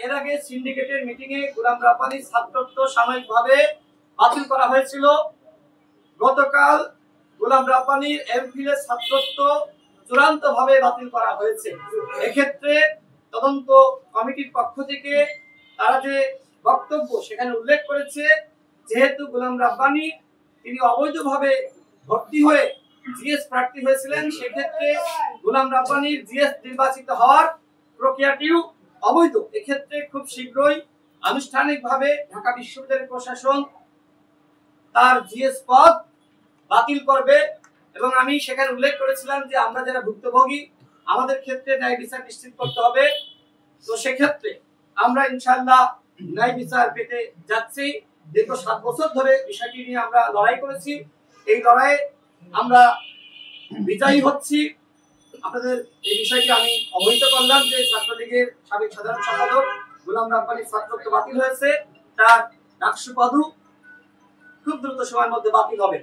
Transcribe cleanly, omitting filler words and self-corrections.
এর আগে সিন্ডিকেটের মিটিং এ গোলাম রাব্বানীর ছাত্রত্ব সাময়িকভাবে বাতিল করা হয়েছিল। গতকাল গোলাম রাব্বানীর এমফিল এর ছাত্রত্ব চূড়ান্তভাবে বাতিল করা হয়েছে। এক্ষেত্রে তদন্ত কমিটির পক্ষ থেকে তারা যে বক্তব্য সেখানে উল্লেখ করেছে, যেহেতু গোলাম রাব্বানী তিনি অবৈধভাবে ভর্তি হয়ে জিএস প্রার্থী হয়েছিলেন, সেক্ষেত্রে গোলাম রাব্বানীর জিএস নির্বাচিত হওয়ার প্রক্রিয়াটিও অবৈধ। এক্ষেত্রে খুব শীঘ্রই আনুষ্ঠানিকভাবে ঢাকা বিশ্ববিদ্যালয় প্রশাসন তার জিএস পদ বাতিল করবে। এবং আমি সেখানে উল্লেখ করেছিলাম যে আমরা যারা ভুক্তভোগী, আমাদের ক্ষেত্রে ন্যায় বিচার নিশ্চিত করতে হবে। তো সেক্ষেত্রে আমরা ইনশাআল্লাহ ন্যায় বিচার পেতে যাচ্ছি। দীর্ঘ 7 বছর ধরে বিষয়টি নিয়ে আমরা লড়াই করেছি। এই লড়াইয়ে আমরা বিজয়ী হচ্ছি। আপনাদের এই বিষয়টি আমি অবহিত করলাম যে ছাত্রলীগের সাবেক সাধারণ সম্পাদক গোলাম রাব্বানীর ছাত্রত্ব বাতিল হয়েছে, তার ডাকসু পদও খুব দ্রুত সময়ের মধ্যে বাতিল হবে।